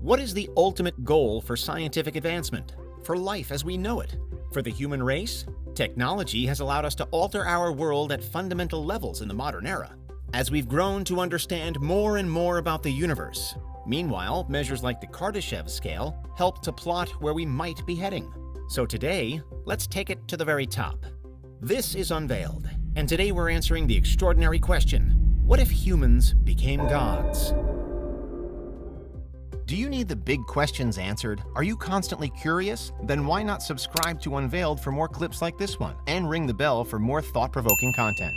What is the ultimate goal for scientific advancement? For life as we know it? For the human race? Technology has allowed us to alter our world at fundamental levels in the modern era, as we've grown to understand more and more about the universe. Meanwhile, measures like the Kardashev scale help to plot where we might be heading. So today, let's take it to the very top. This is Unveiled, and today we're answering the extraordinary question, what if humans became gods? Do you need the big questions answered? Are you constantly curious? Then why not subscribe to Unveiled for more clips like this one, and ring the bell for more thought-provoking content.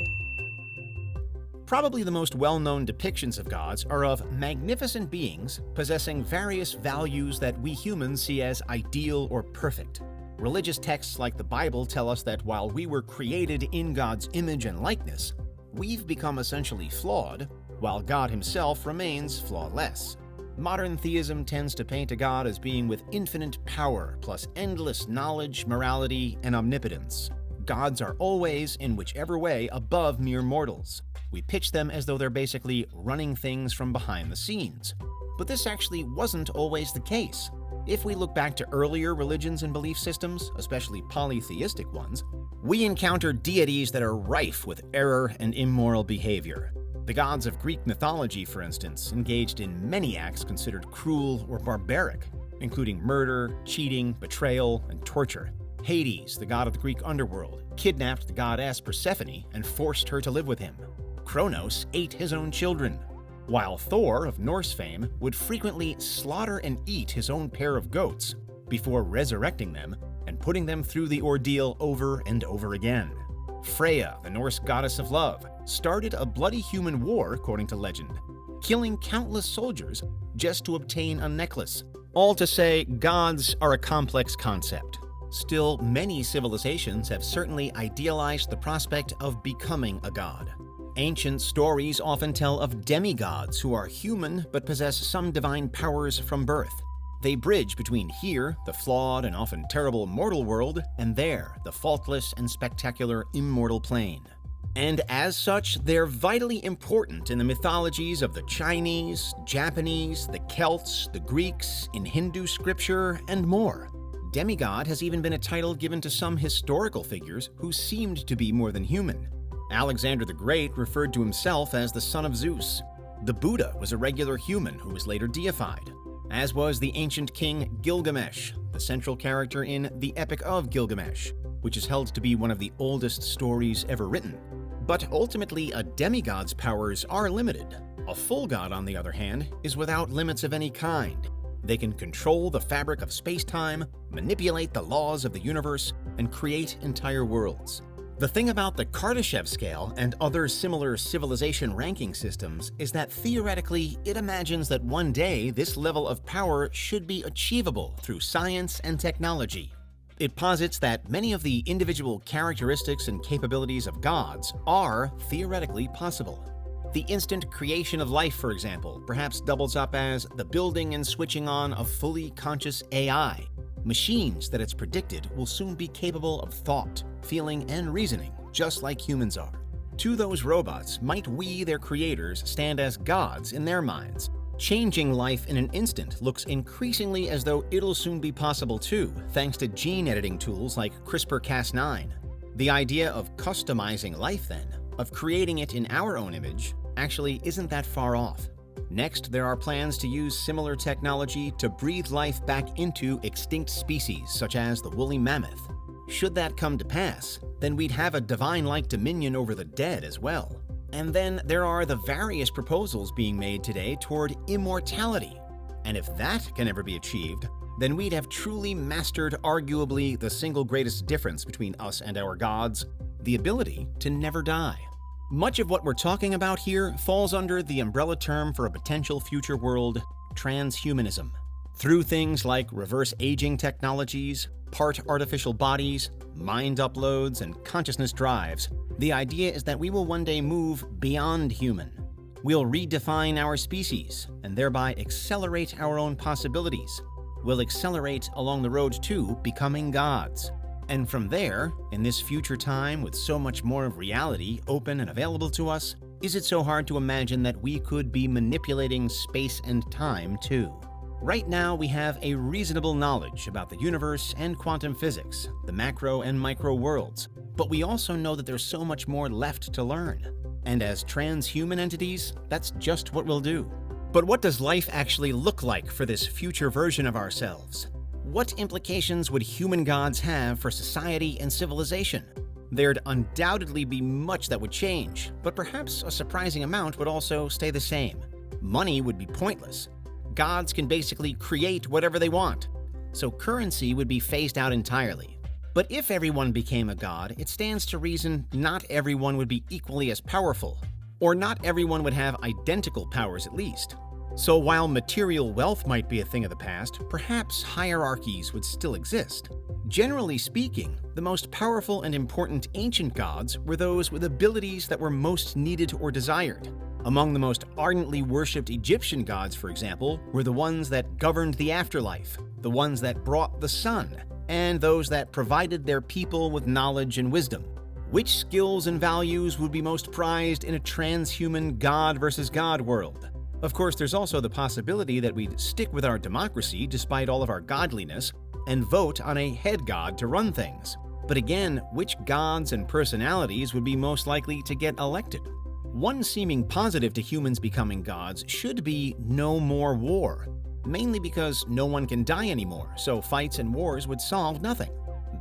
Probably the most well-known depictions of gods are of magnificent beings possessing various values that we humans see as ideal or perfect. Religious texts like the Bible tell us that while we were created in God's image and likeness, we've become essentially flawed, while God himself remains flawless. Modern theism tends to paint a god as being with infinite power, plus endless knowledge, morality, and omnipotence. Gods are always, in whichever way, above mere mortals. We pitch them as though they're basically running things from behind the scenes. But this actually wasn't always the case. If we look back to earlier religions and belief systems, especially polytheistic ones, we encounter deities that are rife with error and immoral behavior. The gods of Greek mythology, for instance, engaged in many acts considered cruel or barbaric, including murder, cheating, betrayal, and torture. Hades, the god of the Greek underworld, kidnapped the goddess Persephone and forced her to live with him. Kronos ate his own children, while Thor of Norse fame would frequently slaughter and eat his own pair of goats before resurrecting them and putting them through the ordeal over and over again. Freya, the Norse goddess of love, started a bloody human war, according to legend, killing countless soldiers just to obtain a necklace. All to say, gods are a complex concept. Still, many civilizations have certainly idealized the prospect of becoming a god. Ancient stories often tell of demigods who are human but possess some divine powers from birth. They bridge between here, the flawed and often terrible mortal world, and there, the faultless and spectacular immortal plane. And as such, they're vitally important in the mythologies of the Chinese, Japanese, the Celts, the Greeks, in Hindu scripture, and more. Demigod has even been a title given to some historical figures who seemed to be more than human. Alexander the Great referred to himself as the son of Zeus. The Buddha was a regular human who was later deified, as was the ancient king Gilgamesh, the central character in the Epic of Gilgamesh, which is held to be one of the oldest stories ever written. But ultimately, a demigod's powers are limited. A full god, on the other hand, is without limits of any kind. They can control the fabric of space-time, manipulate the laws of the universe, and create entire worlds. The thing about the Kardashev scale and other similar civilization ranking systems is that theoretically it imagines that one day this level of power should be achievable through science and technology. It posits that many of the individual characteristics and capabilities of gods are theoretically possible. The instant creation of life, for example, perhaps doubles up as the building and switching on of fully conscious AI. Machines that it's predicted will soon be capable of thought, feeling, and reasoning, just like humans are. To those robots, might we, their creators, stand as gods in their minds? Changing life in an instant looks increasingly as though it'll soon be possible too, thanks to gene editing tools like CRISPR-Cas9. The idea of customizing life then, of creating it in our own image, actually isn't that far off. Next, there are plans to use similar technology to breathe life back into extinct species, such as the woolly mammoth. Should that come to pass, then we'd have a divine-like dominion over the dead as well. And then there are the various proposals being made today toward immortality. And if that can ever be achieved, then we'd have truly mastered arguably the single greatest difference between us and our gods, the ability to never die. Much of what we're talking about here falls under the umbrella term for a potential future world, transhumanism. Through things like reverse aging technologies, part artificial bodies, mind uploads, and consciousness drives, the idea is that we will one day move beyond human. We'll redefine our species and thereby accelerate our own possibilities. We'll accelerate along the road to becoming gods. And from there, in this future time with so much more of reality open and available to us, is it so hard to imagine that we could be manipulating space and time too? Right now, we have a reasonable knowledge about the universe and quantum physics, the macro and micro worlds, but we also know that there's so much more left to learn. And as transhuman entities, that's just what we'll do. But what does life actually look like for this future version of ourselves? What implications would human gods have for society and civilization? There'd undoubtedly be much that would change, but perhaps a surprising amount would also stay the same. Money would be pointless. Gods can basically create whatever they want, so currency would be phased out entirely. But if everyone became a god, it stands to reason not everyone would be equally as powerful, or not everyone would have identical powers at least. So while material wealth might be a thing of the past, perhaps hierarchies would still exist. Generally speaking, the most powerful and important ancient gods were those with abilities that were most needed or desired. Among the most ardently worshipped Egyptian gods, for example, were the ones that governed the afterlife, the ones that brought the sun, and those that provided their people with knowledge and wisdom. Which skills and values would be most prized in a transhuman God versus God world? Of course, there's also the possibility that we'd stick with our democracy despite all of our godliness and vote on a head god to run things. But again, which gods and personalities would be most likely to get elected? One seeming positive to humans becoming gods should be no more war, mainly because no one can die anymore, so fights and wars would solve nothing.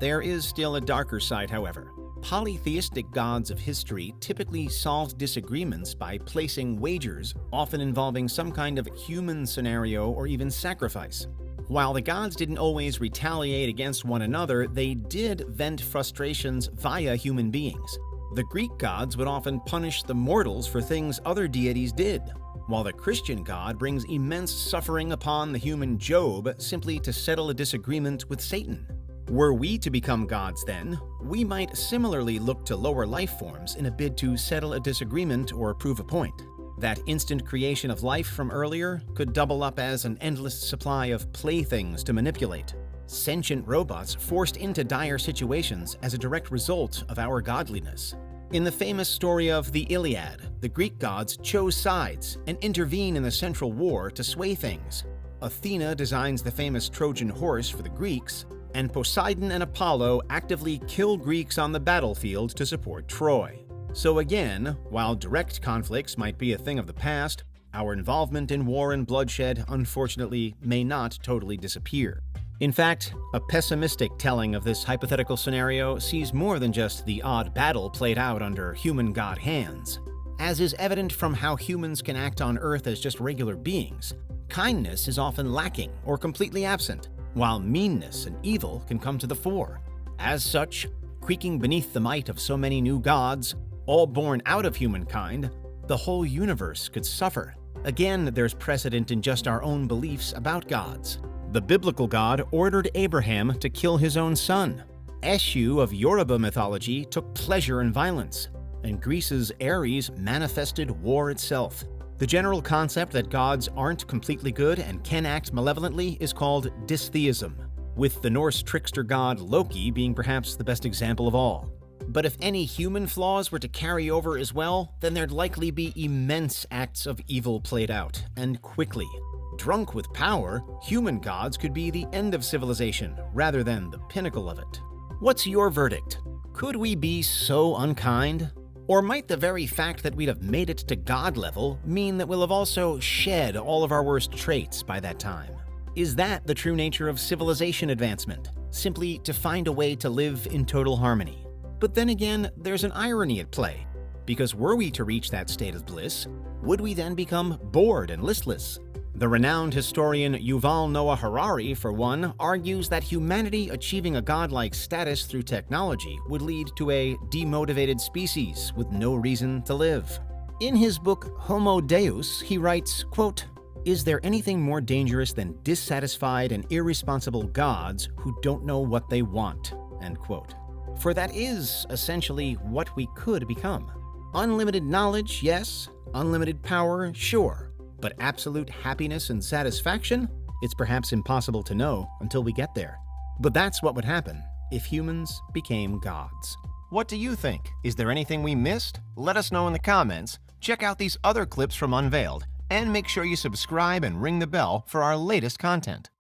There is still a darker side, however. Polytheistic gods of history typically solved disagreements by placing wagers, often involving some kind of human scenario or even sacrifice. While the gods didn't always retaliate against one another, they did vent frustrations via human beings. The Greek gods would often punish the mortals for things other deities did, while the Christian God brings immense suffering upon the human Job simply to settle a disagreement with Satan. Were we to become gods then, we might similarly look to lower life forms in a bid to settle a disagreement or prove a point. That instant creation of life from earlier could double up as an endless supply of playthings to manipulate. Sentient robots forced into dire situations as a direct result of our godliness. In the famous story of the Iliad, the Greek gods chose sides and intervene in the central war to sway things. Athena designs the famous Trojan horse for the Greeks, and Poseidon and Apollo actively kill Greeks on the battlefield to support Troy. So again, while direct conflicts might be a thing of the past, our involvement in war and bloodshed, unfortunately, may not totally disappear. In fact, a pessimistic telling of this hypothetical scenario sees more than just the odd battle played out under human god hands. As is evident from how humans can act on Earth as just regular beings, kindness is often lacking or completely absent, while meanness and evil can come to the fore. As such, creaking beneath the might of so many new gods, all born out of humankind, the whole universe could suffer. Again, there's precedent in just our own beliefs about gods. The biblical God ordered Abraham to kill his own son. Eshu of Yoruba mythology took pleasure in violence, and Greece's Ares manifested war itself. The general concept that gods aren't completely good and can act malevolently is called dystheism, with the Norse trickster god Loki being perhaps the best example of all. But if any human flaws were to carry over as well, then there'd likely be immense acts of evil played out, and quickly. Drunk with power, human gods could be the end of civilization rather than the pinnacle of it. What's your verdict? Could we be so unkind? Or might the very fact that we'd have made it to God level mean that we'll have also shed all of our worst traits by that time? Is that the true nature of civilization advancement? Simply to find a way to live in total harmony? But then again, there's an irony at play. Because were we to reach that state of bliss, would we then become bored and listless? The renowned historian Yuval Noah Harari, for one, argues that humanity achieving a godlike status through technology would lead to a demotivated species with no reason to live. In his book Homo Deus, he writes, quote, "Is there anything more dangerous than dissatisfied and irresponsible gods who don't know what they want?" End quote. For that is essentially what we could become. Unlimited knowledge, yes. Unlimited power, sure. But absolute happiness and satisfaction? It's perhaps impossible to know until we get there. But that's what would happen if humans became gods. What do you think? Is there anything we missed? Let us know in the comments. Check out these other clips from Unveiled, And make sure you subscribe and ring the bell for our latest content.